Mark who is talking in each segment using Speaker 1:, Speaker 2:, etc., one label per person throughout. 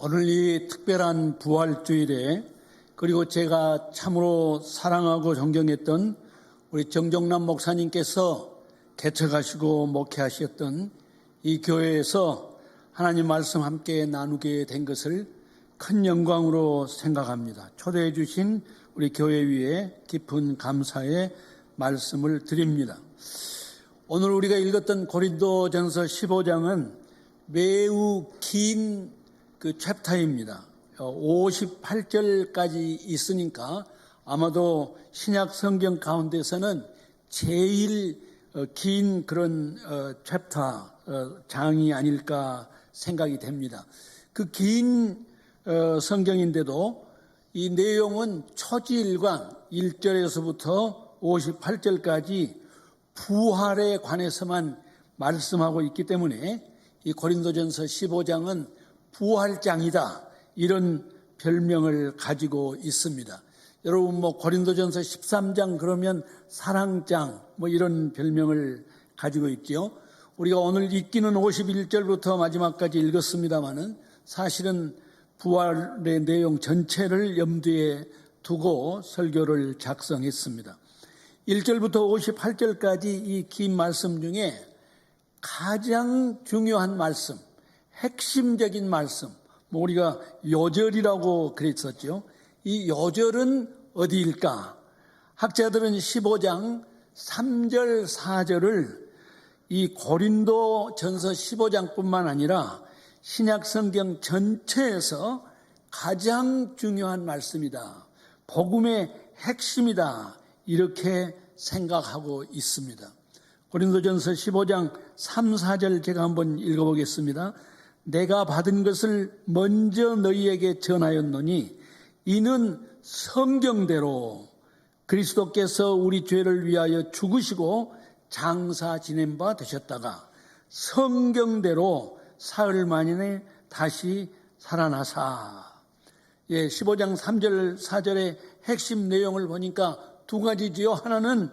Speaker 1: 오늘 이 특별한 부활주일에 그리고 제가 참으로 사랑하고 존경했던 우리 정정남 목사님께서 개척하시고 목회하셨던 이 교회에서 하나님 말씀 함께 나누게 된 것을 큰 영광으로 생각합니다. 초대해 주신 우리 교회 위에 깊은 감사의 말씀을 드립니다. 오늘 우리가 읽었던 고린도전서 15장은 매우 긴 그 챕터입니다. 58절까지 있으니까 아마도 신약 성경 가운데서는 제일 긴 그런 챕터 장이 아닐까 생각이 됩니다. 그 긴 성경인데도 이 내용은 초지일관 1절에서부터 58절까지 부활에 관해서만 말씀하고 있기 때문에 이 고린도전서 15장은 부활장이다, 이런 별명을 가지고 있습니다. 여러분 고린도전서 13장 그러면 사랑장 이런 별명을 가지고 있죠. 우리가 오늘 읽기는 51절부터 마지막까지 읽었습니다마는 사실은 부활의 내용 전체를 염두에 두고 설교를 작성했습니다. 1절부터 58절까지 이 긴 말씀 중에 가장 중요한 말씀, 핵심적인 말씀, 우리가 요절이라고 그랬었죠. 이 요절은 어디일까? 학자들은 15장 3절, 4절을 이 고린도전서 15장뿐만 아니라 신약 성경 전체에서 가장 중요한 말씀이다, 복음의 핵심이다, 이렇게 생각하고 있습니다. 고린도전서 15장 3, 4절 제가 한번 읽어보겠습니다. 내가 받은 것을 먼저 너희에게 전하였노니 이는 성경대로 그리스도께서 우리 죄를 위하여 죽으시고 장사 지낸 바 되셨다가 성경대로 사흘 만에 다시 살아나사. 15장 3절 4절의 핵심 내용을 보니까 두 가지지요. 하나는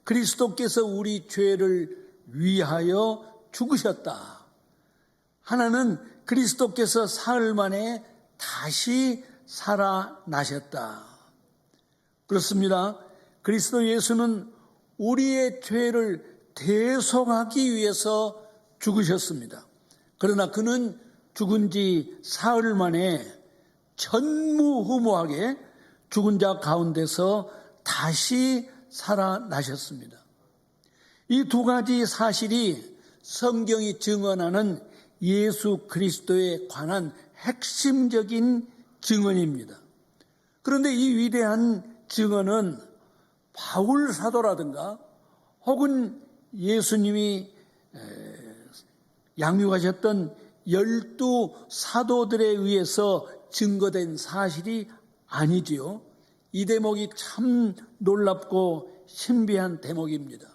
Speaker 1: 그리스도께서 우리 죄를 위하여 죽으셨다. 하나는 그리스도께서 사흘 만에 다시 살아나셨다. 그렇습니다. 그리스도 예수는 우리의 죄를 대속하기 위해서 죽으셨습니다. 그러나 그는 죽은 지 사흘 만에 전무후무하게 죽은 자 가운데서 다시 살아나셨습니다. 이 두 가지 사실이 성경이 증언하는 예수 그리스도에 관한 핵심적인 증언입니다. 그런데 이 위대한 증언은 바울 사도라든가 혹은 예수님이 양육하셨던 12 사도들에 의해서 증거된 사실이 아니지요. 이 대목이 참 놀랍고 신비한 대목입니다.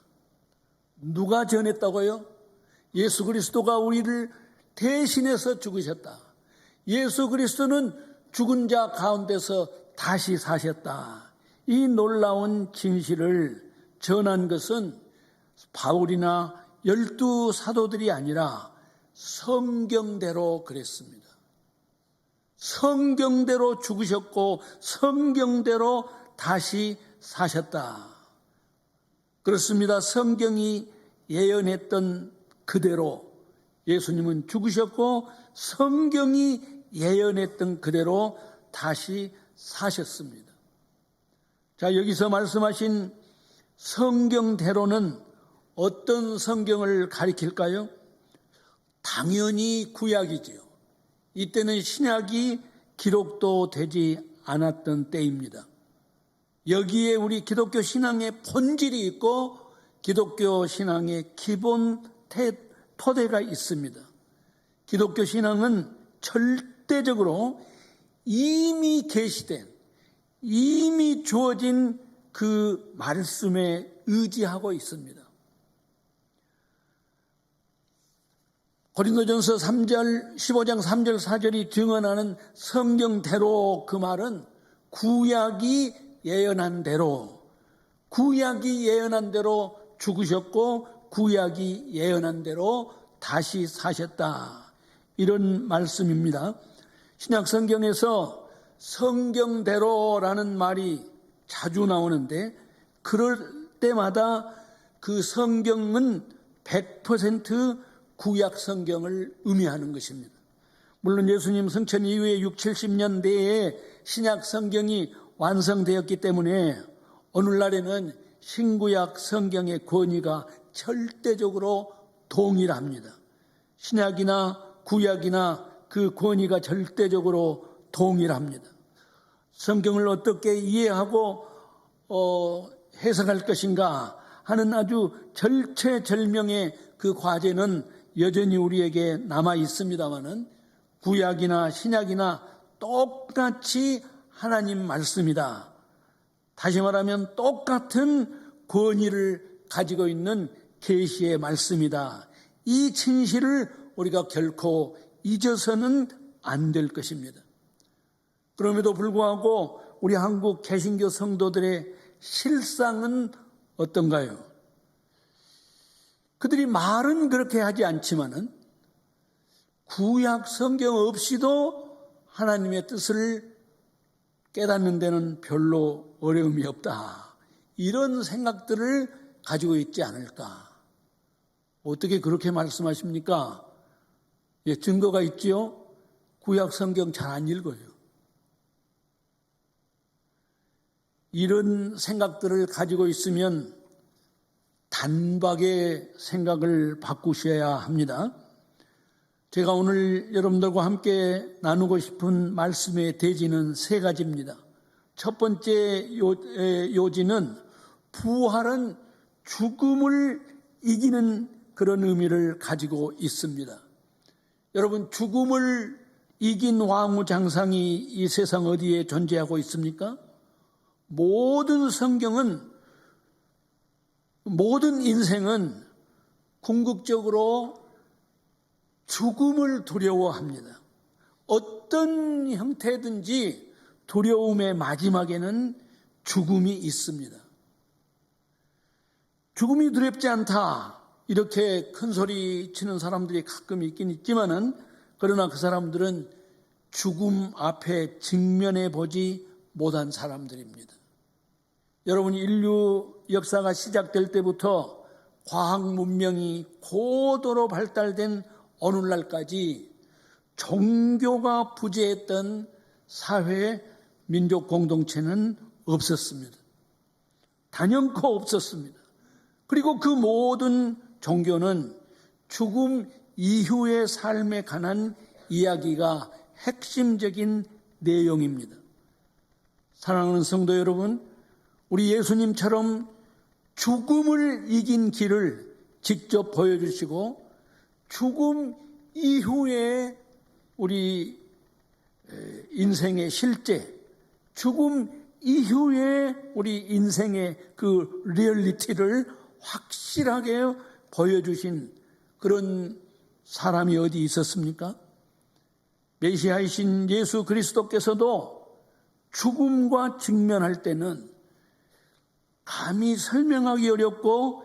Speaker 1: 누가 전했다고요? 예수 그리스도가 우리를 대신해서 죽으셨다. 예수 그리스도는 죽은 자 가운데서 다시 사셨다. 이 놀라운 진실을 전한 것은 바울이나 12 사도들이 아니라 성경대로 그랬습니다. 성경대로 죽으셨고 성경대로 다시 사셨다. 그렇습니다. 성경이 예언했던 그대로 예수님은 죽으셨고 성경이 예언했던 그대로 다시 사셨습니다. 자, 여기서 말씀하신 성경대로는 어떤 성경을 가리킬까요? 당연히 구약이지요. 이때는 신약이 기록도 되지 않았던 때입니다. 여기에 우리 기독교 신앙의 본질이 있고 기독교 신앙의 기본 토대가 있습니다. 기독교 신앙은 절대적으로 이미 계시된, 이미 주어진 그 말씀에 의지하고 있습니다. 고린도전서 3절, 15장 3절 4절이 증언하는 성경대로, 그 말은 구약이 예언한 대로, 구약이 예언한 대로 죽으셨고 구약이 예언한 대로 다시 사셨다, 이런 말씀입니다. 신약 성경에서 성경대로라는 말이 자주 나오는데 그럴 때마다 그 성경은 100% 구약 성경을 의미하는 것입니다. 물론 예수님 승천 이후에 60, 70년대에 신약 성경이 완성되었기 때문에 오늘날에는 신구약 성경의 권위가 절대적으로 동일합니다. 신약이나 구약이나 그 권위가 절대적으로 동일합니다. 성경을 어떻게 이해하고 해석할 것인가 하는 아주 절체절명의 그 과제는 여전히 우리에게 남아 있습니다마는 구약이나 신약이나 똑같이 하나님 말씀이다. 다시 말하면 똑같은 권위를 가지고 있는 계시의 말씀이다. 이 진실을 우리가 결코 잊어서는 안 될 것입니다. 그럼에도 불구하고 우리 한국 개신교 성도들의 실상은 어떤가요? 그들이 말은 그렇게 하지 않지만은 구약 성경 없이도 하나님의 뜻을 깨닫는 데는 별로 어려움이 없다. 이런 생각들을 가지고 있지 않을까? 어떻게 그렇게 말씀하십니까? 예, 증거가 있지요? 구약 성경 잘 안 읽어요. 이런 생각들을 가지고 있으면 단박에 생각을 바꾸셔야 합니다. 제가 오늘 여러분들과 함께 나누고 싶은 말씀의 대지는 세 가지입니다. 첫 번째 요지는 부활은 죽음을 이기는 그런 의미를 가지고 있습니다. 여러분, 죽음을 이긴 왕후장상이 이 세상 어디에 존재하고 있습니까? 모든 성경은, 모든 인생은 궁극적으로 죽음을 두려워합니다. 어떤 형태든지 두려움의 마지막에는 죽음이 있습니다. 죽음이 두렵지 않다, 이렇게 큰 소리 치는 사람들이 가끔 있긴 있지만은, 그러나 그 사람들은 죽음 앞에 직면해 보지 못한 사람들입니다. 여러분, 인류 역사가 시작될 때부터 과학 문명이 고도로 발달된 오늘날까지 종교가 부재했던 사회, 민족 공동체는 없었습니다. 단연코 없었습니다. 그리고 그 모든 종교는 죽음 이후의 삶에 관한 이야기가 핵심적인 내용입니다. 사랑하는 성도 여러분, 우리 예수님처럼 죽음을 이긴 길을 직접 보여주시고 죽음 이후에 우리 인생의 실제, 죽음 이후에 우리 인생의 그 리얼리티를 확실하게 보여주신 그런 사람이 어디 있었습니까? 메시아이신 예수 그리스도께서도 죽음과 직면할 때는 감히 설명하기 어렵고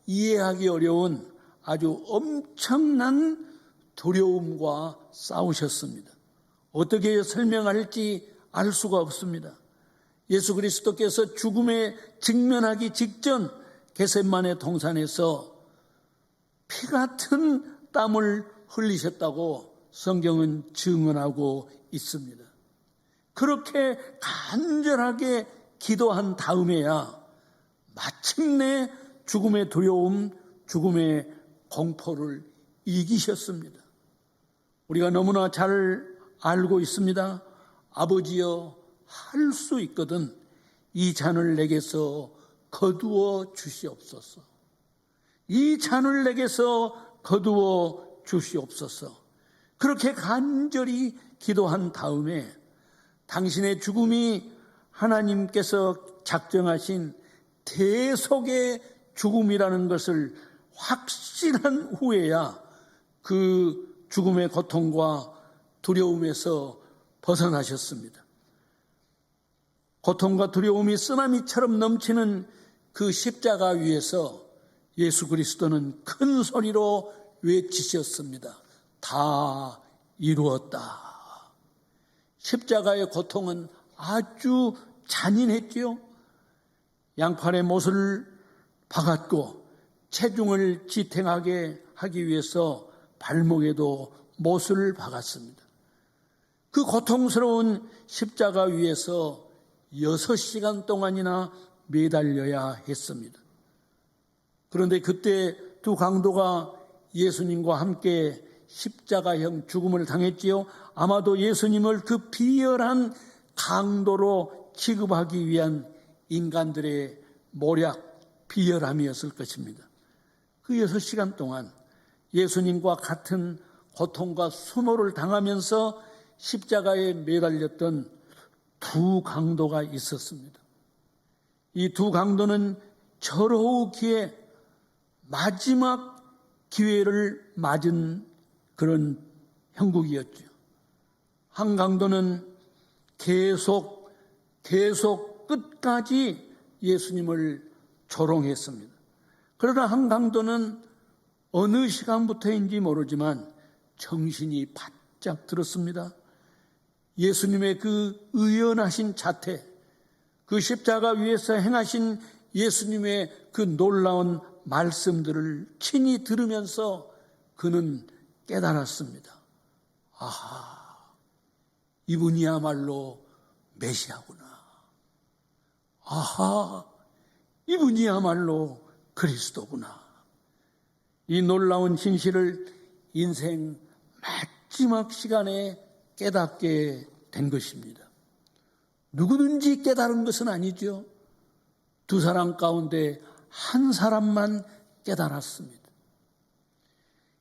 Speaker 1: 이해하기 어려운 아주 엄청난 두려움과 싸우셨습니다. 어떻게 설명할지 알 수가 없습니다. 예수 그리스도께서 죽음에 직면하기 직전 겟세마네 동산에서 피 같은 땀을 흘리셨다고 성경은 증언하고 있습니다. 그렇게 간절하게 기도한 다음에야 마침내 죽음의 두려움, 죽음의 공포를 이기셨습니다. 우리가 너무나 잘 알고 있습니다. 아버지여, 할 수 있거든 이 잔을 내게서 거두어 주시옵소서. 이 잔을 내게서 거두어 주시옵소서. 그렇게 간절히 기도한 다음에 당신의 죽음이 하나님께서 작정하신 대속의 죽음이라는 것을 확신한 후에야 그 죽음의 고통과 두려움에서 벗어나셨습니다. 고통과 두려움이 쓰나미처럼 넘치는 그 십자가 위에서 예수 그리스도는 큰 소리로 외치셨습니다. 다 이루었다. 십자가의 고통은 아주 잔인했지요. 양팔에 못을 박았고 체중을 지탱하게 하기 위해서 발목에도 못을 박았습니다. 그 고통스러운 십자가 위에서 6시간 동안이나 매달려야 했습니다. 그런데 그때 두 강도가 예수님과 함께 십자가형 죽음을 당했지요. 아마도 예수님을 그 비열한 강도로 취급하기 위한 인간들의 모략, 비열함이었을 것입니다. 그 6시간 동안 예수님과 같은 고통과 수모를 당하면서 십자가에 매달렸던 두 강도가 있었습니다. 이 두 강도는 절호기에 마지막 기회를 맞은 그런 형국이었죠. 한 강도는 계속 끝까지 예수님을 조롱했습니다. 그러나 한 강도는 어느 시간부터인지 모르지만 정신이 바짝 들었습니다. 예수님의 그 의연하신 자태, 그 십자가 위에서 행하신 예수님의 그 놀라운 말씀들을 친히 들으면서 그는 깨달았습니다. 아하, 이분이야말로 메시아구나. 아하, 이분이야말로 그리스도구나. 이 놀라운 진실을 인생 마지막 시간에 깨닫게 된 것입니다. 누구든지 깨달은 것은 아니죠. 두 사람 가운데 한 사람만 깨달았습니다.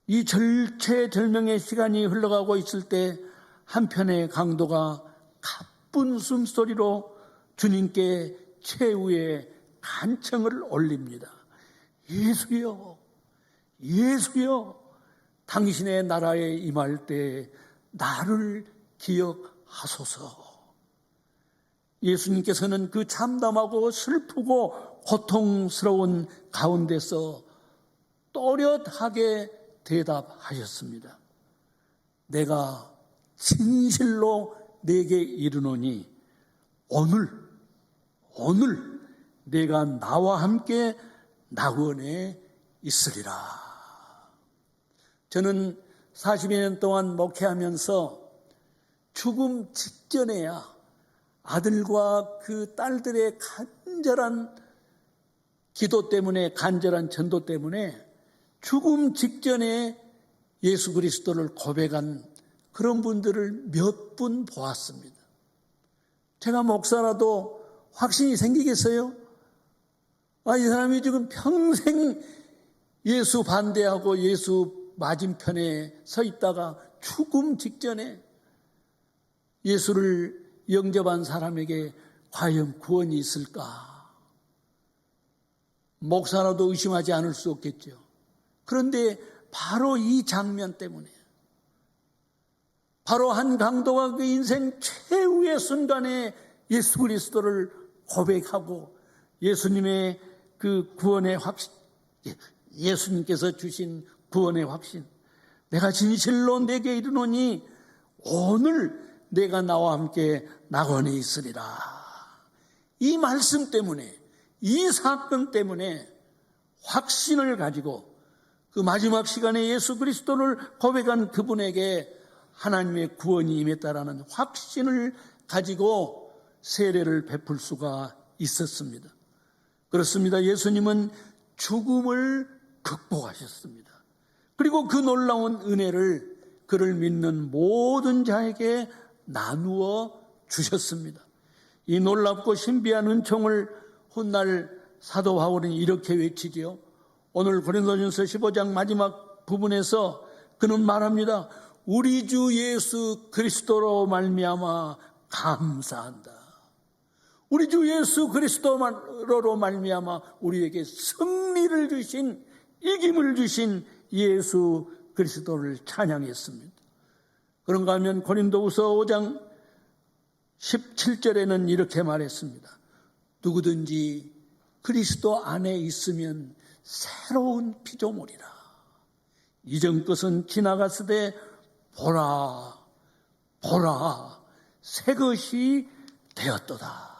Speaker 1: 이 절체절명의 시간이 흘러가고 있을 때 한편의 강도가 가쁜 숨소리로 주님께 최후의 간청을 올립니다. 예수여, 예수여, 당신의 나라에 임할 때 나를 기억하소서. 예수님께서는 그 참담하고 슬프고 고통스러운 가운데서 또렷하게 대답하셨습니다. 내가 진실로 네게 이르노니 오늘 내가 나와 함께 낙원에 있으리라. 저는 40여 년 동안 목회하면서 죽음 직전에야 아들과 그 딸들의 간절한 기도 때문에, 간절한 전도 때문에 죽음 직전에 예수 그리스도를 고백한 그런 분들을 몇 분 보았습니다. 제가 목사라도 확신이 생기겠어요? 이 사람이 지금 평생 예수 반대하고 예수 맞은편에 서 있다가 죽음 직전에 예수를 영접한 사람에게 과연 구원이 있을까? 목사라도 의심하지 않을 수 없겠죠. 그런데 바로 이 장면 때문에, 바로 한 강도가 그 인생 최후의 순간에 예수 그리스도를 고백하고 예수님의 그 구원의 확신, 예수님께서 주신 구원의 확신, 내가 진실로 내게 이르노니 오늘 내가 나와 함께 낙원에 있으리라. 이 말씀 때문에, 이 사건 때문에 확신을 가지고 그 마지막 시간에 예수 그리스도를 고백한 그분에게 하나님의 구원이 임했다라는 확신을 가지고 세례를 베풀 수가 있었습니다. 그렇습니다. 예수님은 죽음을 극복하셨습니다. 그리고 그 놀라운 은혜를 그를 믿는 모든 자에게 나누어 주셨습니다. 이 놀랍고 신비한 은총을 훗날 사도 바울은 이렇게 외치지요. 오늘 고린도전서 15장 마지막 부분에서 그는 말합니다. 우리 주 예수 그리스도로 말미암아 감사한다. 우리 주 예수 그리스도로 말미암아 우리에게 승리를 주신, 이김을 주신 예수 그리스도를 찬양했습니다. 그런가 하면 고린도후서 5장 17절에는 이렇게 말했습니다. 누구든지 그리스도 안에 있으면 새로운 피조물이라. 이전 것은 지나갔으되 보라 새 것이 되었도다.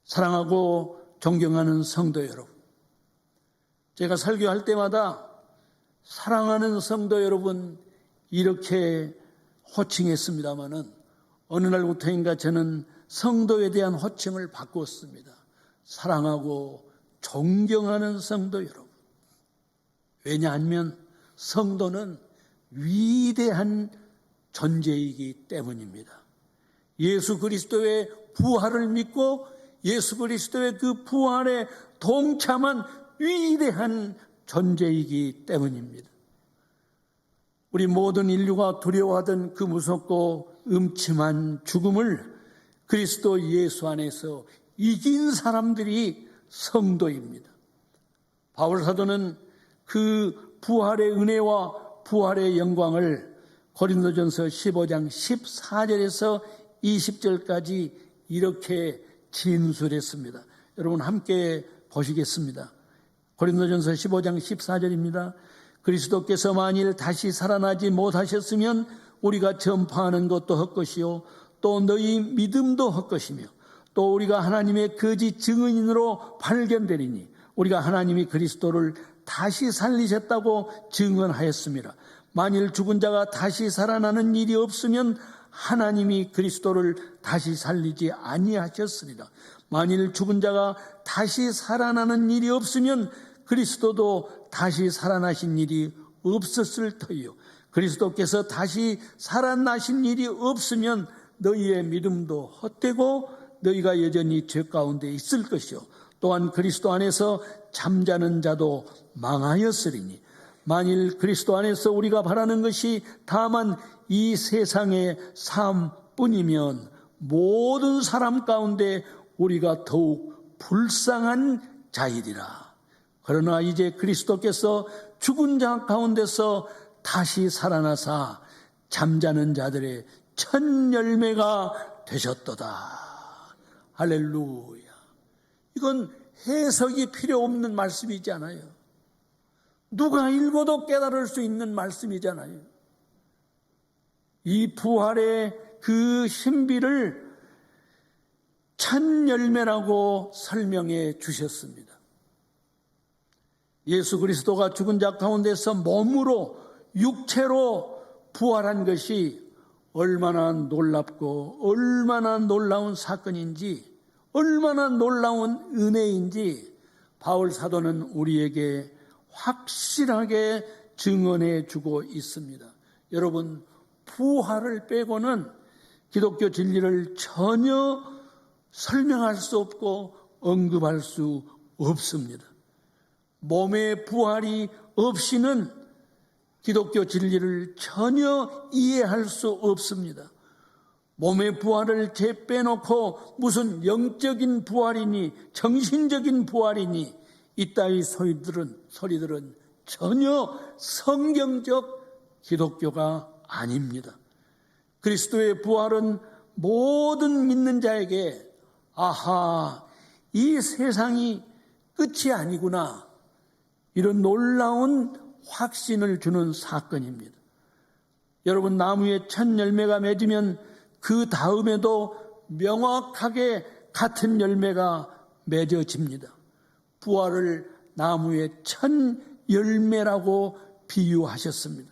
Speaker 1: 사랑하고 존경하는 성도 여러분, 제가 설교할 때마다 사랑하는 성도 여러분 이렇게 호칭했습니다마는 어느 날부터인가 저는 성도에 대한 호칭을 바꿨습니다. 사랑하고 존경하는 성도 여러분. 왜냐하면 성도는 위대한 존재이기 때문입니다. 예수 그리스도의 부활을 믿고 예수 그리스도의 그 부활에 동참한 위대한 존재이기 때문입니다. 우리 모든 인류가 두려워하던 그 무섭고 음침한 죽음을 그리스도 예수 안에서 이긴 사람들이 성도입니다. 바울 사도는 그 부활의 은혜와 부활의 영광을 고린도전서 15장 14절에서 20절까지 이렇게 진술했습니다. 여러분 함께 보시겠습니다. 고린도전서 15장 14절입니다. 그리스도께서 만일 다시 살아나지 못하셨으면 우리가 전파하는 것도 헛것이요 또 너희 믿음도 헛것이며 또 우리가 하나님의 거짓 증언인으로 발견되리니 우리가 하나님이 그리스도를 다시 살리셨다고 증언하였습니다. 만일 죽은 자가 다시 살아나는 일이 없으면 하나님이 그리스도를 다시 살리지 아니하셨으리라. 만일 죽은 자가 다시 살아나는 일이 없으면 그리스도도 다시 살아나신 일이 없었을 터이요 그리스도께서 다시 살아나신 일이 없으면 너희의 믿음도 헛되고 너희가 여전히 죄 가운데 있을 것이요 또한 그리스도 안에서 잠자는 자도 망하였으리니 만일 그리스도 안에서 우리가 바라는 것이 다만 이 세상의 삶뿐이면 모든 사람 가운데 우리가 더욱 불쌍한 자이리라. 그러나 이제 그리스도께서 죽은 자 가운데서 다시 살아나사 잠자는 자들의 첫 열매가 되셨도다. 할렐루야. 이건 해석이 필요 없는 말씀이지 않아요. 누가 읽어도 깨달을 수 있는 말씀이잖아요. 이 부활의 그 신비를 첫 열매라고 설명해 주셨습니다. 예수 그리스도가 죽은 자 가운데서 몸으로 육체로 부활한 것이 얼마나 놀랍고 얼마나 놀라운 사건인지 얼마나 놀라운 은혜인지 바울 사도는 우리에게 확실하게 증언해 주고 있습니다. 여러분, 부활을 빼고는 기독교 진리를 전혀 설명할 수 없고 언급할 수 없습니다. 몸의 부활이 없이는 기독교 진리를 전혀 이해할 수 없습니다. 몸의 부활을 빼놓고 무슨 영적인 부활이니 정신적인 부활이니 이따위 소리들은 전혀 성경적 기독교가 아닙니다. 그리스도의 부활은 모든 믿는 자에게 아하, 이 세상이 끝이 아니구나, 이런 놀라운 확신을 주는 사건입니다. 여러분, 나무에 첫 열매가 맺으면 그 다음에도 명확하게 같은 열매가 맺어집니다. 부활을 나무의 첫 열매라고 비유하셨습니다.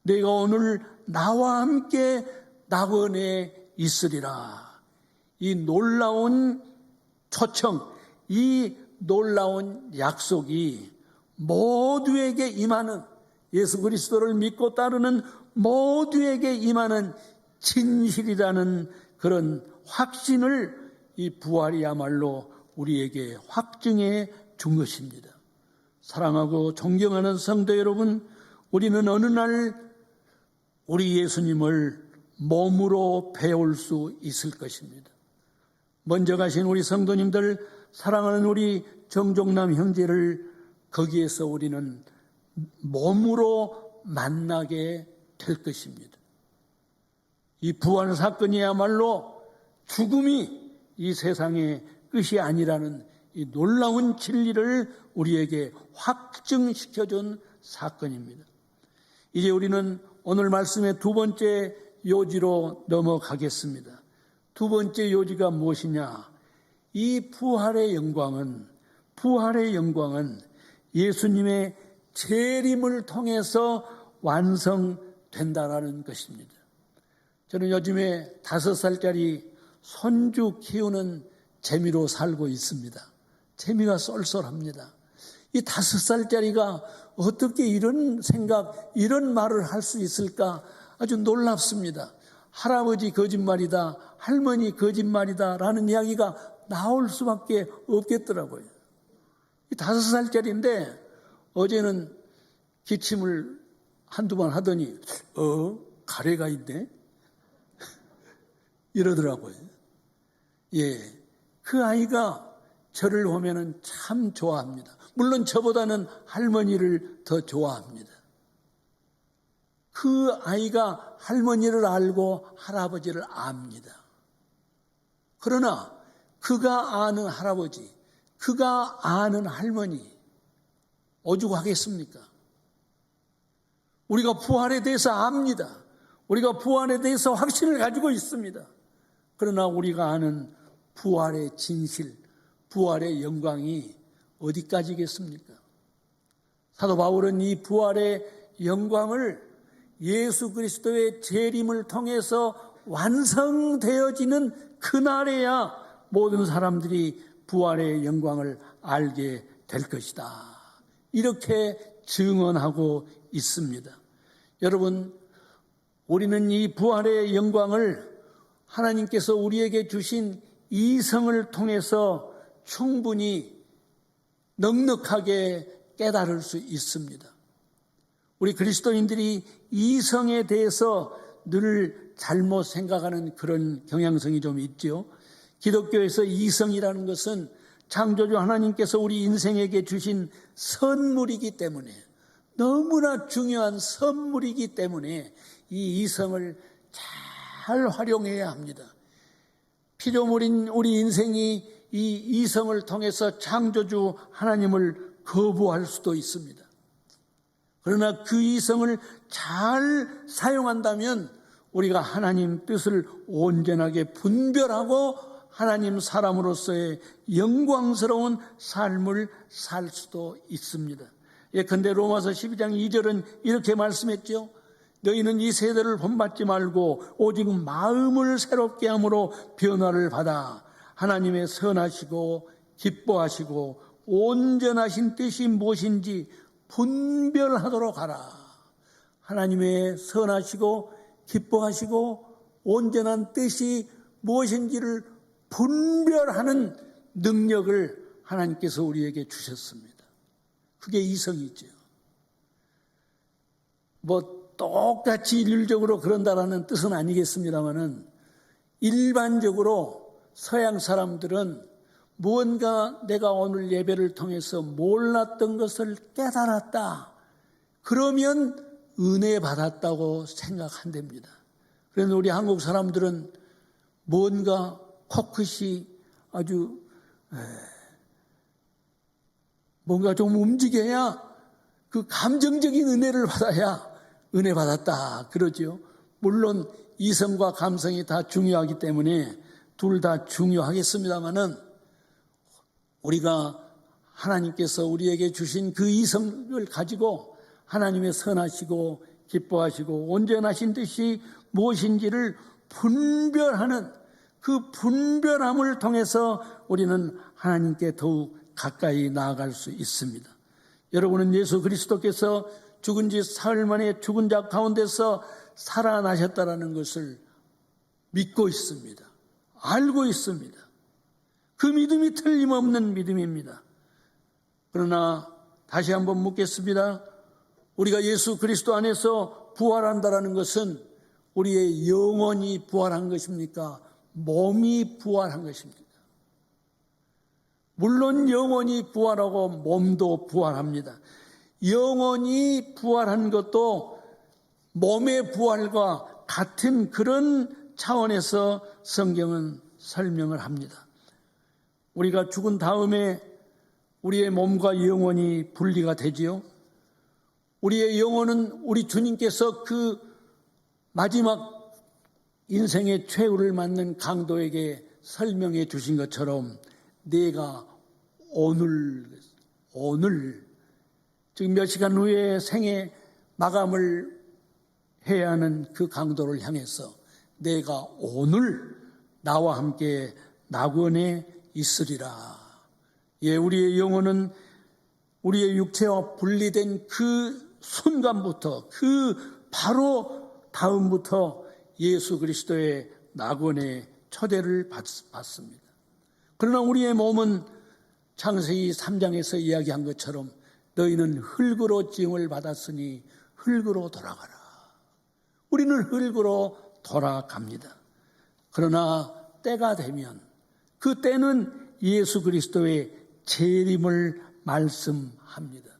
Speaker 1: 내가 오늘 나와 함께 낙원에 있으리라. 이 놀라운 초청, 이 놀라운 약속이 모두에게 임하는, 예수 그리스도를 믿고 따르는 모두에게 임하는 진실이라는 그런 확신을 이 부활이야말로 우리에게 확증해 준 것입니다. 사랑하고 존경하는 성도 여러분, 우리는 어느 날 우리 예수님을 몸으로 배울 수 있을 것입니다. 먼저 가신 우리 성도님들, 사랑하는 우리 정종남 형제를 거기에서 우리는 몸으로 만나게 될 것입니다. 이 부활 사건이야말로 죽음이 이 세상의 끝이 아니라는 이 놀라운 진리를 우리에게 확증시켜준 사건입니다. 이제 우리는 오늘 말씀의 두 번째 요지로 넘어가겠습니다. 두 번째 요지가 무엇이냐? 이 부활의 영광은 예수님의 재림을 통해서 완성된다라는 것입니다. 저는 요즘에 5살짜리 손주 키우는 재미로 살고 있습니다. 재미가 쏠쏠합니다. 이 5살짜리가 어떻게 이런 생각, 이런 말을 할 수 있을까? 아주 놀랍습니다. 할아버지 거짓말이다, 할머니 거짓말이다 라는 이야기가 나올 수밖에 없겠더라고요. 이 5살짜리인데 어제는 기침을 한두 번 하더니 가래가 있네? 이러더라고요. 예, 그 아이가 저를 보면은 참 좋아합니다. 물론 저보다는 할머니를 더 좋아합니다. 그 아이가 할머니를 알고 할아버지를 압니다. 그러나 그가 아는 할아버지, 그가 아는 할머니 오죽하겠습니까? 우리가 부활에 대해서 압니다. 우리가 부활에 대해서 확신을 가지고 있습니다. 그러나 우리가 아는 부활의 진실, 부활의 영광이 어디까지겠습니까? 사도 바울은 이 부활의 영광을 예수 그리스도의 재림을 통해서 완성되어지는 그날에야 모든 사람들이 부활의 영광을 알게 될 것이다. 이렇게 증언하고 있습니다. 여러분, 우리는 이 부활의 영광을 하나님께서 우리에게 주신 이성을 통해서 충분히 넉넉하게 깨달을 수 있습니다. 우리 그리스도인들이 이성에 대해서 늘 잘못 생각하는 그런 경향성이 좀 있죠. 기독교에서 이성이라는 것은 창조주 하나님께서 우리 인생에게 주신 선물이기 때문에, 너무나 중요한 선물이기 때문에 이 이성을 잘 활용해야 합니다. 피조물인 우리 인생이 이 이성을 통해서 창조주 하나님을 거부할 수도 있습니다. 그러나 그 이성을 잘 사용한다면 우리가 하나님 뜻을 온전하게 분별하고 하나님 사람으로서의 영광스러운 삶을 살 수도 있습니다. 예컨대 로마서 12장 2절은 이렇게 말씀했죠. 너희는 이 세대를 본받지 말고 오직 마음을 새롭게 함으로 변화를 받아 하나님의 선하시고 기뻐하시고 온전하신 뜻이 무엇인지 분별하도록 하라. 하나님의 선하시고 기뻐하시고 온전한 뜻이 무엇인지를 분별하는 능력을 하나님께서 우리에게 주셨습니다. 그게 이성이죠. 똑같이 일률적으로 그런다라는 뜻은 아니겠습니다만은 일반적으로 서양 사람들은 무언가 내가 오늘 예배를 통해서 몰랐던 것을 깨달았다. 그러면 은혜 받았다고 생각한답니다. 그래서 우리 한국 사람들은 뭔가 코끝이 아주 뭔가 좀 움직여야 그 감정적인 은혜를 받아야 은혜 받았다 그러죠. 물론 이성과 감성이 다 중요하기 때문에 둘 다 중요하겠습니다만은 우리가 하나님께서 우리에게 주신 그 이성을 가지고 하나님의 선하시고 기뻐하시고 온전하신 뜻이 무엇인지를 분별하는 그 분별함을 통해서 우리는 하나님께 더욱 가까이 나아갈 수 있습니다. 여러분은 예수 그리스도께서 죽은 지 사흘 만에 죽은 자 가운데서 살아나셨다는 것을 믿고 있습니다. 알고 있습니다. 그 믿음이 틀림없는 믿음입니다. 그러나 다시 한번 묻겠습니다. 우리가 예수 그리스도 안에서 부활한다는 것은 우리의 영혼이 부활한 것입니까? 몸이 부활한 것입니까? 물론 영혼이 부활하고 몸도 부활합니다. 영혼이 부활한 것도 몸의 부활과 같은 그런 차원에서 성경은 설명을 합니다. 우리가 죽은 다음에 우리의 몸과 영혼이 분리가 되지요. 우리의 영혼은 우리 주님께서 그 마지막 인생의 최후를 맞는 강도에게 설명해 주신 것처럼 내가 오늘 즉 몇 시간 후에 생애 마감을 해야 하는 그 강도를 향해서 내가 오늘 나와 함께 낙원에 있으리라. 예, 우리의 영혼은 우리의 육체와 분리된 그 순간부터 그 바로 다음부터 예수 그리스도의 낙원에 초대를 받습니다. 그러나 우리의 몸은 창세기 3장에서 이야기한 것처럼 너희는 흙으로 지음을 받았으니 흙으로 돌아가라. 우리는 흙으로 돌아갑니다. 그러나 때가 되면 그 때는 예수 그리스도의 재림을 말씀합니다.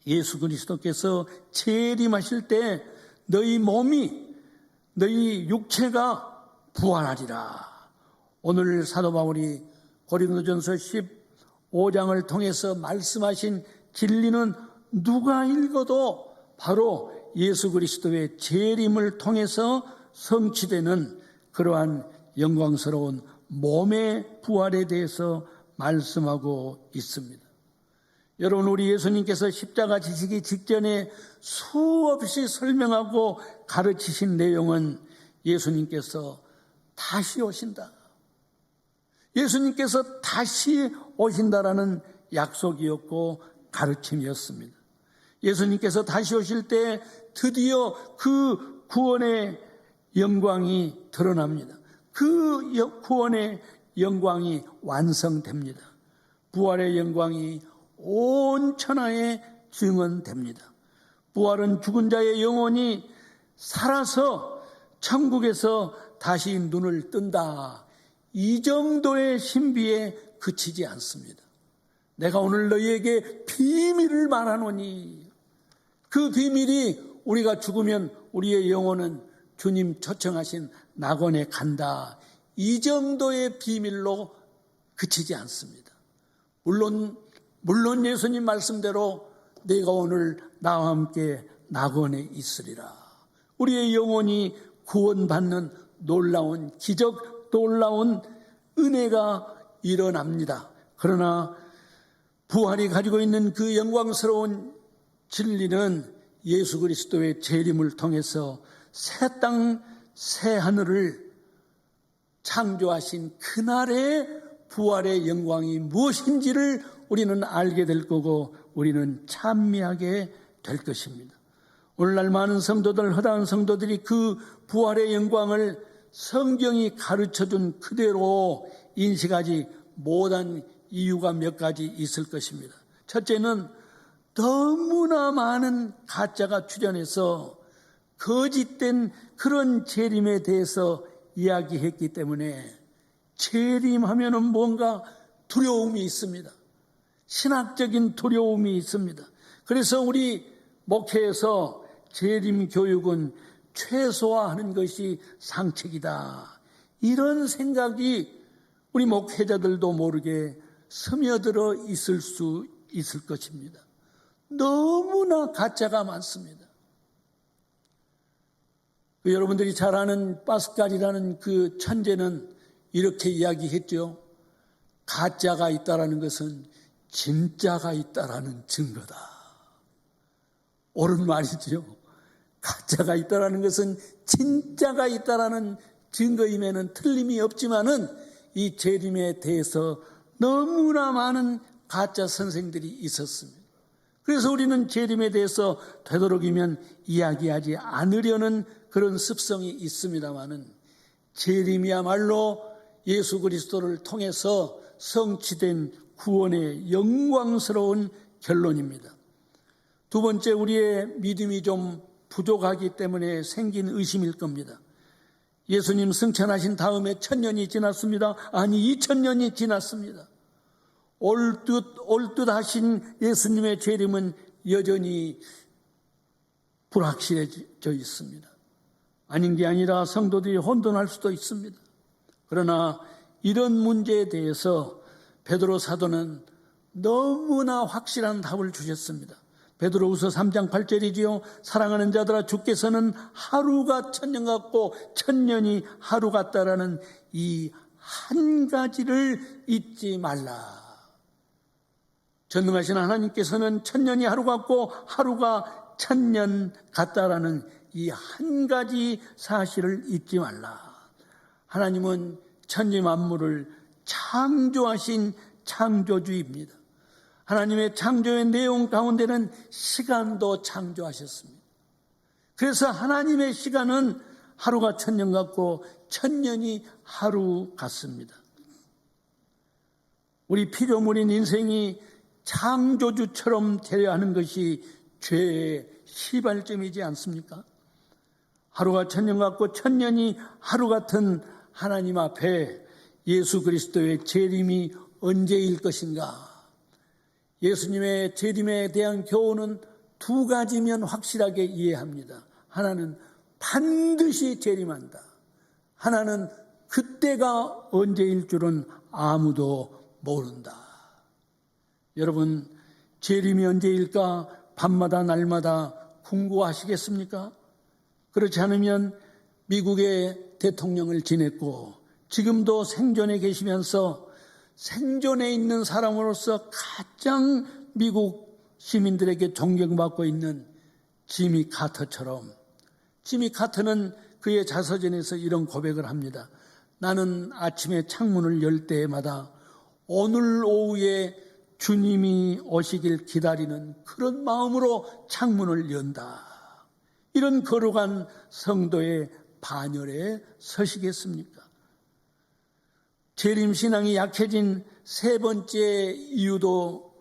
Speaker 1: 예수 그리스도께서 재림하실 때 너희 몸이 너희 육체가 부활하리라. 오늘 사도 바울이 고린도전서 15장을 통해서 말씀하신 진리는 누가 읽어도 바로 예수 그리스도의 재림을 통해서 성취되는 그러한 영광스러운 몸의 부활에 대해서 말씀하고 있습니다. 여러분, 우리 예수님께서 십자가 지시기 직전에 수없이 설명하고 가르치신 내용은 예수님께서 다시 오신다. 예수님께서 다시 오신다라는 약속이었고 가르침이었습니다. 예수님께서 다시 오실 때 드디어 그 구원의 영광이 드러납니다. 그 구원의 영광이 완성됩니다. 부활의 영광이 온 천하에 증언됩니다. 부활은 죽은 자의 영혼이 살아서 천국에서 다시 눈을 뜬다. 이 정도의 신비에 그치지 않습니다. 내가 오늘 너희에게 비밀을 말하노니 그 비밀이 우리가 죽으면 우리의 영혼은 주님 초청하신 낙원에 간다. 이 정도의 비밀로 그치지 않습니다. 물론 예수님 말씀대로 내가 오늘 나와 함께 낙원에 있으리라. 우리의 영혼이 구원받는 놀라운 기적, 놀라운 은혜가 일어납니다. 그러나 부활이 가지고 있는 그 영광스러운 진리는 예수 그리스도의 재림을 통해서 새 땅, 새 하늘을 창조하신 그날의 부활의 영광이 무엇인지를 우리는 알게 될 거고 우리는 찬미하게 될 것입니다. 오늘날 많은 성도들, 허다한 성도들이 그 부활의 영광을 성경이 가르쳐준 그대로 인식하지 못한 이유가 몇 가지 있을 것입니다. 첫째는 너무나 많은 가짜가 출현해서 거짓된 그런 재림에 대해서 이야기했기 때문에 재림하면은 뭔가 두려움이 있습니다. 신학적인 두려움이 있습니다. 그래서 우리 목회에서 재림 교육은 최소화하는 것이 상책이다. 이런 생각이 우리 목회자들도 모르게 스며들어 있을 수 있을 것입니다. 너무나 가짜가 많습니다. 여러분들이 잘 아는 파스칼이라는 그 천재는 이렇게 이야기했죠. 가짜가 있다라는 것은 진짜가 있다라는 증거다. 옳은 말이죠. 가짜가 있다라는 것은 진짜가 있다라는 증거임에는 틀림이 없지만은 이 재림에 대해서 너무나 많은 가짜 선생들이 있었습니다. 그래서 우리는 재림에 대해서 되도록이면 이야기하지 않으려는 그런 습성이 있습니다마는 재림이야말로 예수 그리스도를 통해서 성취된 구원의 영광스러운 결론입니다. 두 번째, 우리의 믿음이 좀 부족하기 때문에 생긴 의심일 겁니다. 예수님 승천하신 다음에 1000년이 지났습니다. 아니 2000년이 지났습니다. 올 듯 하신 예수님의 재림은 여전히 불확실해져 있습니다. 아닌 게 아니라 성도들이 혼돈할 수도 있습니다. 그러나 이런 문제에 대해서 베드로 사도는 너무나 확실한 답을 주셨습니다. 베드로후서 3장 8절이지요. 사랑하는 자들아, 주께서는 하루가 천년 같고 천년이 하루 같다라는 이 한 가지를 잊지 말라. 전능하신 하나님께서는 천년이 하루 같고 하루가 천년 같다라는 이 한 가지 사실을 잊지 말라. 하나님은 천지 만물을 창조하신 창조주입니다. 하나님의 창조의 내용 가운데는 시간도 창조하셨습니다. 그래서 하나님의 시간은 하루가 천년 같고 천년이 하루 같습니다. 우리 피조물인 인생이 창조주처럼 되어야 하는 것이 죄의 시발점이지 않습니까? 하루가 천년 같고 천년이 하루 같은 하나님 앞에 예수 그리스도의 재림이 언제일 것인가? 예수님의 재림에 대한 교훈은 두 가지면 확실하게 이해합니다. 하나는 반드시 재림한다. 하나는 그때가 언제일 줄은 아무도 모른다. 여러분, 재림이 언제일까 밤마다 날마다 궁금하시겠습니까? 그렇지 않으면 미국의 대통령을 지냈고 지금도 생존에 계시면서 생존에 있는 사람으로서 가장 미국 시민들에게 존경받고 있는 지미 카터처럼, 지미 카터는 그의 자서전에서 이런 고백을 합니다. 나는 아침에 창문을 열 때마다 오늘 오후에 주님이 오시길 기다리는 그런 마음으로 창문을 연다. 이런 거룩한 성도의 반열에 서시겠습니까? 재림신앙이 약해진 세 번째 이유도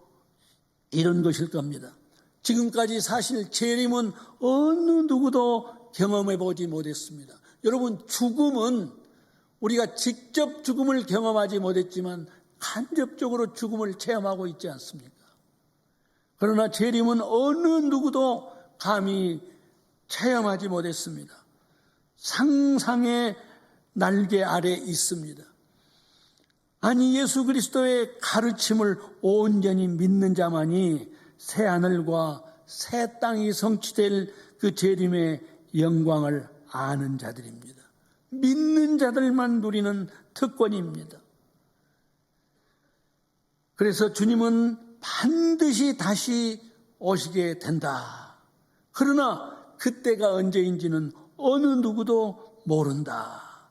Speaker 1: 이런 것일 겁니다. 지금까지 사실 재림은 어느 누구도 경험해 보지 못했습니다. 여러분, 죽음은 우리가 직접 죽음을 경험하지 못했지만 간접적으로 죽음을 체험하고 있지 않습니까? 그러나 재림은 어느 누구도 감히 체험하지 못했습니다. 상상의 날개 아래 있습니다. 아니, 예수 그리스도의 가르침을 온전히 믿는 자만이 새 하늘과 새 땅이 성취될 그 재림의 영광을 아는 자들입니다. 믿는 자들만 누리는 특권입니다. 그래서 주님은 반드시 다시 오시게 된다. 그러나 그때가 언제인지는 어느 누구도 모른다.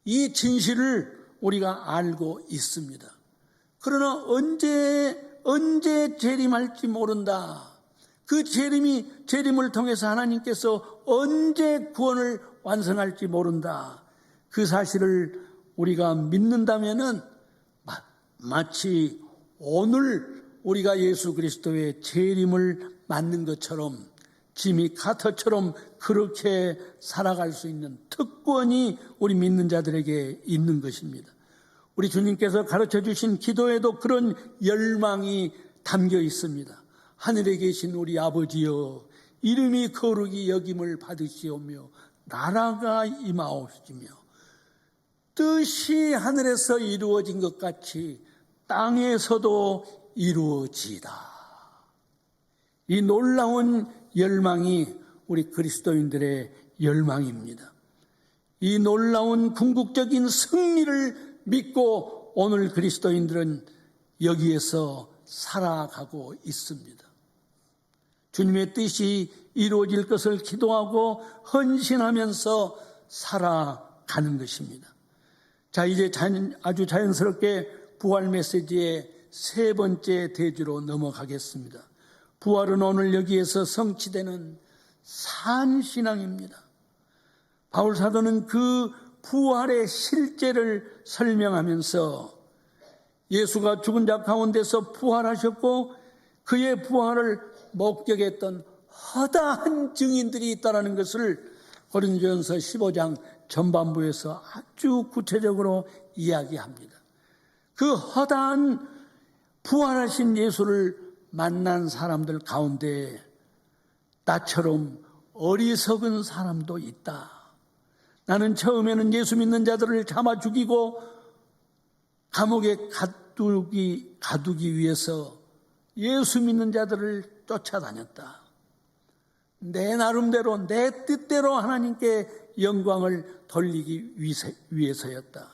Speaker 1: 이 진실을 우리가 알고 있습니다. 그러나 언제 재림할지 모른다. 그 재림을 통해서 하나님께서 언제 구원을 완성할지 모른다. 그 사실을 우리가 믿는다면은 마치 오늘 우리가 예수 그리스도의 재림을 맞는 것처럼 지미 카터처럼 그렇게 살아갈 수 있는 특권이 우리 믿는 자들에게 있는 것입니다. 우리 주님께서 가르쳐 주신 기도에도 그런 열망이 담겨 있습니다. 하늘에 계신 우리 아버지여, 이름이 거룩히 여김을 받으시오며 나라가 임하옵시며 뜻이 하늘에서 이루어진 것 같이 땅에서도 이루어지이다. 이 놀라운 열망이 우리 그리스도인들의 열망입니다. 이 놀라운 궁극적인 승리를 믿고 오늘 그리스도인들은 여기에서 살아가고 있습니다. 주님의 뜻이 이루어질 것을 기도하고 헌신하면서 살아가는 것입니다. 자, 이제 아주 자연스럽게 부활 메시지의 세 번째 대주로 넘어가겠습니다. 부활은 오늘 여기에서 성취되는 산신앙입니다. 바울 사도는 그 부활의 실제를 설명하면서 예수가 죽은 자 가운데서 부활하셨고 그의 부활을 목격했던 허다한 증인들이 있다는 것을 고린도전서 15장 전반부에서 아주 구체적으로 이야기합니다. 그 허다한 부활하신 예수를 만난 사람들 가운데 나처럼 어리석은 사람도 있다. 나는 처음에는 예수 믿는 자들을 잡아 죽이고 감옥에 가두기 위해서 예수 믿는 자들을 쫓아다녔다. 내 나름대로 내 뜻대로 하나님께 영광을 돌리기 위해서였다.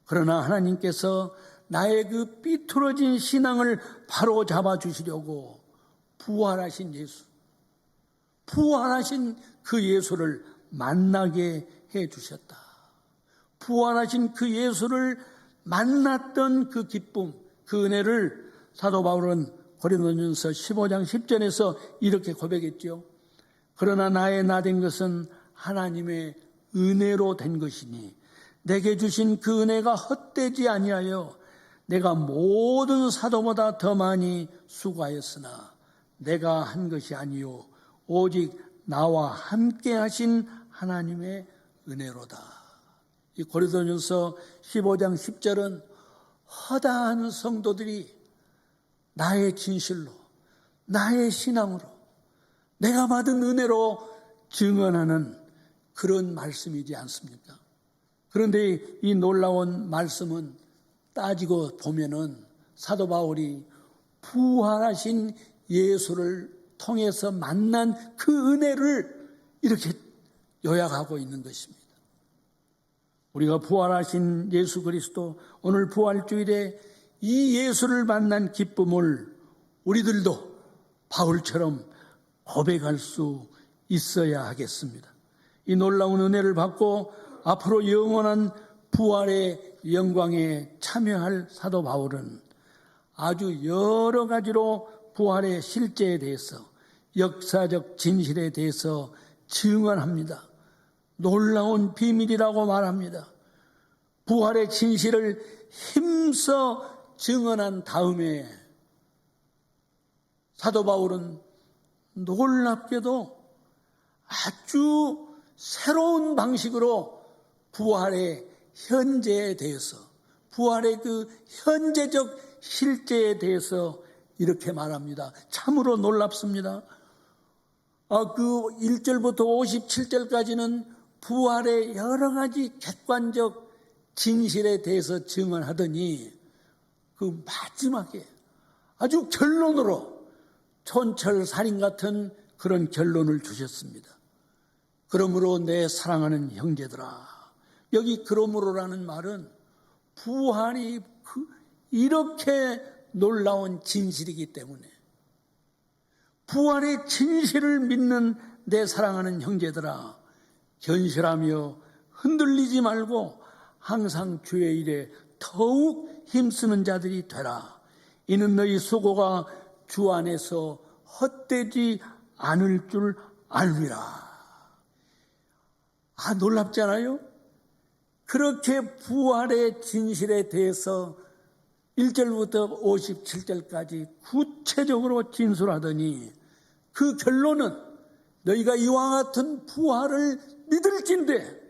Speaker 1: 그러나 하나님께서 나의 그 삐뚤어진 신앙을 바로 잡아주시려고 부활하신 예수, 부활하신 그 예수를 만나게 해주셨다. 부활하신 그 예수를 만났던 그 기쁨, 그 은혜를 사도 바울은 고린도전서 15장 10절에서 이렇게 고백했죠. 그러나 나의 나된 것은 하나님의 은혜로 된 것이니 내게 주신 그 은혜가 헛되지 아니하여 내가 모든 사도보다 더 많이 수고하였으나 내가 한 것이 아니요 오직 나와 함께 하신 하나님의 은혜로다. 이 고린도전서 15장 10절은 허다한 성도들이 나의 진실로, 나의 신앙으로, 내가 받은 은혜로 증언하는 그런 말씀이지 않습니까? 그런데 이 놀라운 말씀은 따지고 보면은 사도 바울이 부활하신 예수를 통해서 만난 그 은혜를 이렇게 요약하고 있는 것입니다. 우리가 부활하신 예수 그리스도, 오늘 부활주일에 이 예수를 만난 기쁨을 우리들도 바울처럼 고백할 수 있어야 하겠습니다. 이 놀라운 은혜를 받고 앞으로 영원한 부활의 영광에 참여할 사도 바울은 아주 여러 가지로 부활의 실제에 대해서, 역사적 진실에 대해서 증언합니다. 놀라운 비밀이라고 말합니다. 부활의 진실을 힘써 증언한 다음에 사도 바울은 놀랍게도 아주 새로운 방식으로 부활의 현재에 대해서, 부활의 그 현재적 실제에 대해서 이렇게 말합니다. 참으로 놀랍습니다. 그 1절부터 57절까지는 부활의 여러 가지 객관적 진실에 대해서 증언하더니 그 마지막에 아주 결론으로 촌철살인 같은 그런 결론을 주셨습니다. 그러므로 내 사랑하는 형제들아, 여기 그러므로라는 말은 부활이 이렇게 놀라운 진실이기 때문에 부활의 진실을 믿는 내 사랑하는 형제들아, 견실하며 흔들리지 말고 항상 주의 일에 더욱 힘쓰는 자들이 되라. 이는 너희 수고가 주 안에서 헛되지 않을 줄 알미라. 놀랍지 않아요? 그렇게 부활의 진실에 대해서 1절부터 57절까지 구체적으로 진술하더니 그 결론은 너희가 이와 같은 부활을 믿을진대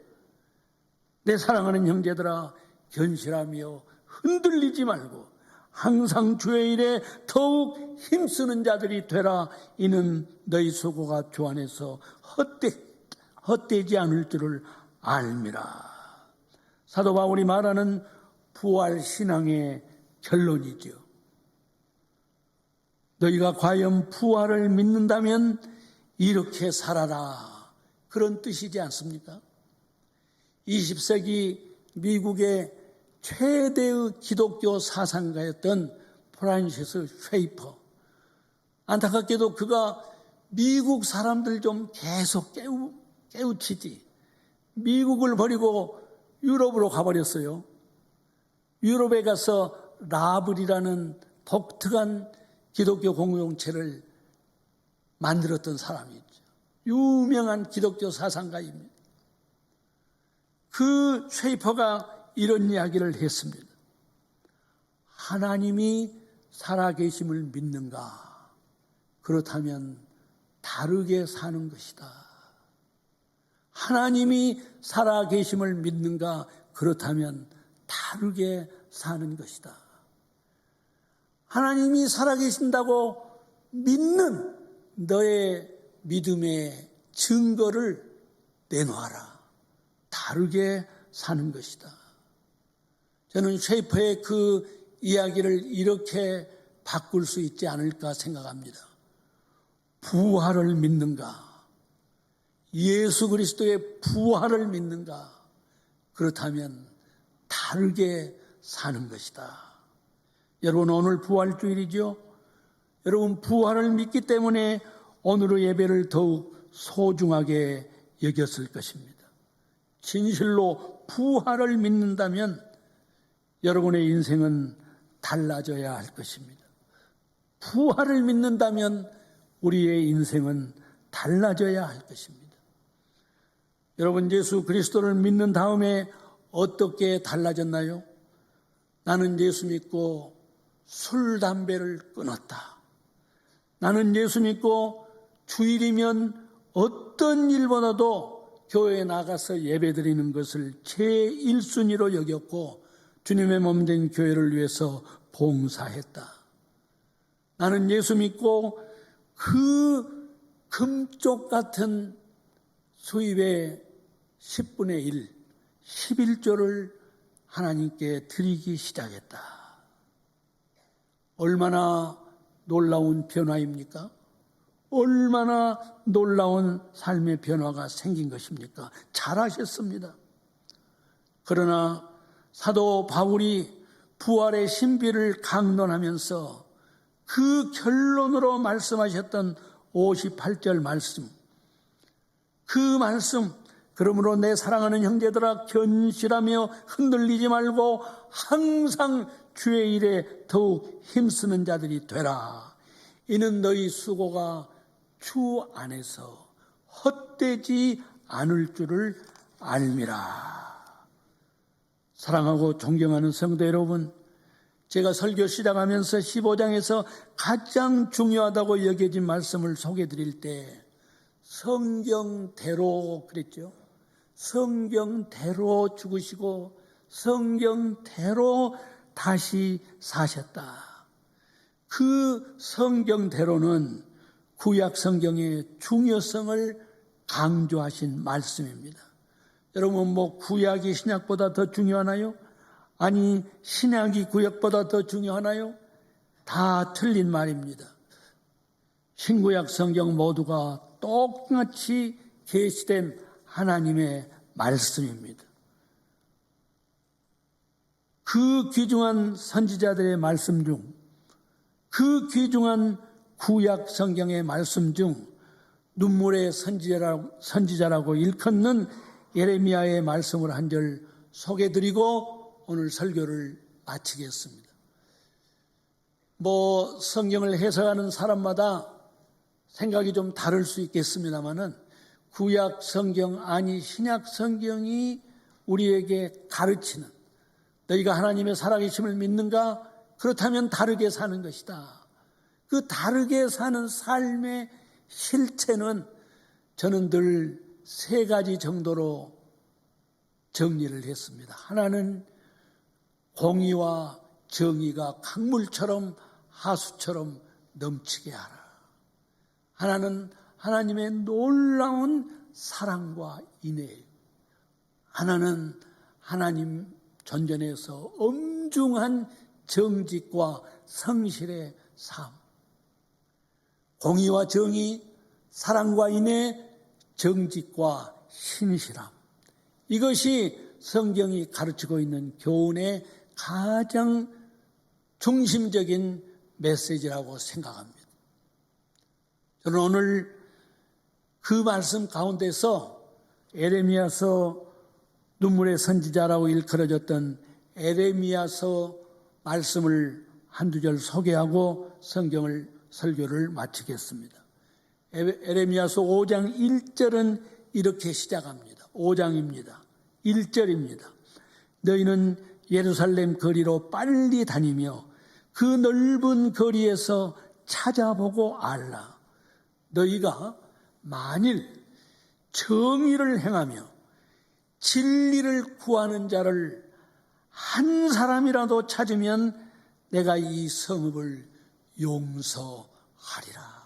Speaker 1: 내 사랑하는 형제들아, 견실하며 흔들리지 말고 항상 주의 일에 더욱 힘쓰는 자들이 되라. 이는 너희 수고가 주 안에서 헛되지 않을 줄을 알미라. 사도 바울이 말하는 부활 신앙의 결론이죠. 너희가 과연 부활을 믿는다면 이렇게 살아라, 그런 뜻이지 않습니까? 20세기 미국의 최대의 기독교 사상가였던 프란시스 쉐이퍼, 안타깝게도 그가 미국 사람들 좀 계속 깨우치지 미국을 버리고 유럽으로 가버렸어요. 유럽에 가서 라블이라는 독특한 기독교 공동체를 만들었던 사람이죠. 유명한 기독교 사상가입니다. 그 쉐이퍼가 이런 이야기를 했습니다. 하나님이 살아계심을 믿는가? 그렇다면 다르게 사는 것이다. 하나님이 살아계심을 믿는가? 그렇다면 다르게 사는 것이다. 하나님이 살아계신다고 믿는 너의 믿음의 증거를 내놓아라. 다르게 사는 것이다. 저는 쉐이퍼의 그 이야기를 이렇게 바꿀 수 있지 않을까 생각합니다. 부활을 믿는가? 예수 그리스도의 부활을 믿는가? 그렇다면 다르게 사는 것이다. 여러분, 오늘 부활주일이죠? 여러분, 부활을 믿기 때문에 오늘의 예배를 더욱 소중하게 여겼을 것입니다. 진실로 부활을 믿는다면 여러분의 인생은 달라져야 할 것입니다. 부활을 믿는다면 우리의 인생은 달라져야 할 것입니다. 여러분, 예수 그리스도를 믿는 다음에 어떻게 달라졌나요? 나는 예수 믿고 술, 담배를 끊었다. 나는 예수 믿고 주일이면 어떤 일보다도 교회에 나가서 예배드리는 것을 제1순위로 여겼고 주님의 몸된 교회를 위해서 봉사했다. 나는 예수 믿고 그 금쪽 같은 수입의 10분의 1, 11조를 하나님께 드리기 시작했다. 얼마나 놀라운 변화입니까? 얼마나 놀라운 삶의 변화가 생긴 것입니까? 잘하셨습니다. 그러나 사도 바울이 부활의 신비를 강론하면서 그 결론으로 말씀하셨던 58절 말씀, 그 말씀, 그러므로 내 사랑하는 형제들아 견실하며 흔들리지 말고 항상 주의 일에 더욱 힘쓰는 자들이 되라. 이는 너희 수고가 주 안에서 헛되지 않을 줄을 알미라. 사랑하고 존경하는 성도 여러분, 제가 설교 시작하면서 15장에서 가장 중요하다고 여겨진 말씀을 소개해 드릴 때 성경대로 그랬죠. 성경대로 죽으시고 성경대로 다시 사셨다. 그 성경대로는 구약 성경의 중요성을 강조하신 말씀입니다. 여러분, 구약이 신약보다 더 중요하나요? 아니, 신약이 구약보다 더 중요하나요? 다 틀린 말입니다. 신구약 성경 모두가 똑같이 계시된 하나님의 말씀입니다. 그 귀중한 선지자들의 말씀 중, 그 귀중한 구약 성경의 말씀 중 눈물의 선지자라고 일컫는 예레미야의 말씀을 한 절 소개해드리고 오늘 설교를 마치겠습니다. 성경을 해석하는 사람마다 생각이 좀 다를 수 있겠습니다만은 구약 성경, 아니 신약 성경이 우리에게 가르치는, 너희가 하나님의 살아계심을 믿는가? 그렇다면 다르게 사는 것이다. 그 다르게 사는 삶의 실체는 저는 늘 3가지 정도로 정리를 했습니다. 하나는 공의와 정의가 강물처럼 하수처럼 넘치게 하라. 하나는 하나님의 놀라운 사랑과 인애, 하나는 하나님 전전에서 엄중한 정직과 성실의 삶. 공의와 정의, 사랑과 인애, 정직과 신실함. 이것이 성경이 가르치고 있는 교훈의 가장 중심적인 메시지라고 생각합니다. 저는 오늘 그 말씀 가운데서 에레미야서, 눈물의 선지자라고 일컬어졌던 에레미야서 말씀을 한두 절 소개하고 설교를 마치겠습니다. 에레미야서 5장 1절은 이렇게 시작합니다. 5장입니다. 1절입니다. 너희는 예루살렘 거리로 빨리 다니며 그 넓은 거리에서 찾아보고 알라. 너희가 만일 정의를 행하며 진리를 구하는 자를 한 사람이라도 찾으면 내가 이 성읍을 용서하리라.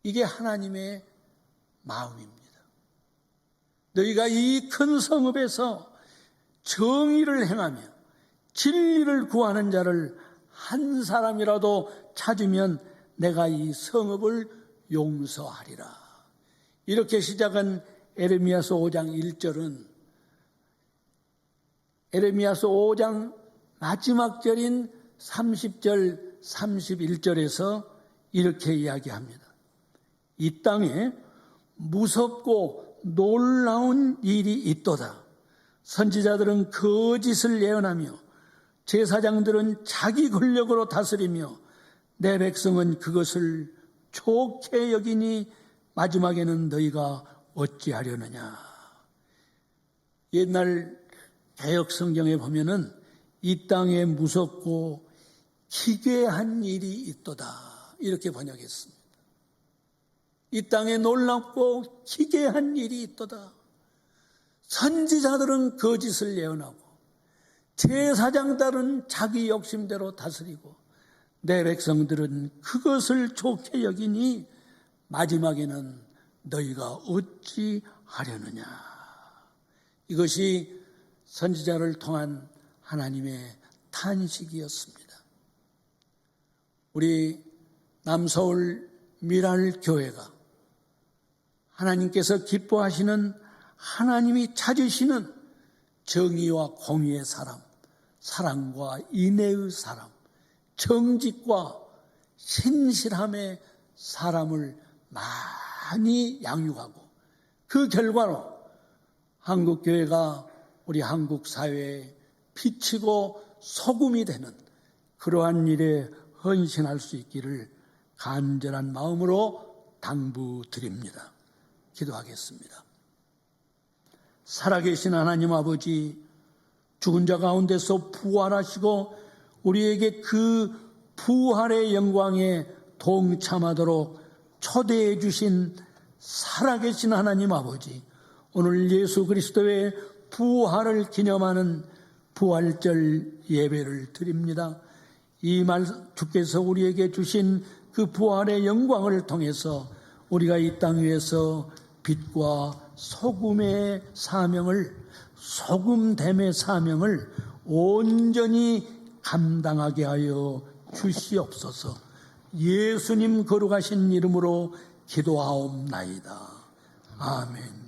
Speaker 1: 이게 하나님의 마음입니다. 너희가 이 큰 성읍에서 정의를 행하며 진리를 구하는 자를 한 사람이라도 찾으면 내가 이 성읍을 용서하리라. 이렇게 시작한 에레미야서 5장 1절은 에레미야서 5장 마지막 절인 30절, 31절에서 이렇게 이야기합니다. 이 땅에 무섭고 놀라운 일이 있도다. 선지자들은 거짓을 예언하며 제사장들은 자기 권력으로 다스리며 내 백성은 그것을 좋게 여기니 마지막에는 너희가 어찌하려느냐. 옛날 개역 성경에 보면은 이 땅에 무섭고 기괴한 일이 있도다 이렇게 번역했습니다. 이 땅에 놀랍고 기괴한 일이 있도다. 선지자들은 거짓을 예언하고 제사장들은 자기 욕심대로 다스리고 내 백성들은 그것을 좋게 여기니 마지막에는 너희가 어찌 하려느냐. 이것이 선지자를 통한 하나님의 탄식이었습니다. 우리 남서울 미랄교회가 하나님께서 기뻐하시는 하나님이 찾으시는 정의와 공의의 사람, 사랑과 인애의 사람, 정직과 신실함의 사람을 많이 양육하고 그 결과로 한국교회가 우리 한국 사회에 빛이고 소금이 되는 그러한 일에 헌신할 수 있기를 간절한 마음으로 당부드립니다. 기도하겠습니다. 살아계신 하나님 아버지, 죽은 자 가운데서 부활하시고 우리에게 그 부활의 영광에 동참하도록 초대해 주신 살아계신 하나님 아버지, 오늘 예수 그리스도의 부활을 기념하는 부활절 예배를 드립니다. 이 말 주께서 우리에게 주신 그 부활의 영광을 통해서 우리가 이 땅 위에서 빛과 소금의 사명을, 소금됨의 사명을 온전히 감당하게 하여 주시옵소서. 예수님 거룩하신 이름으로 기도하옵나이다. 아멘.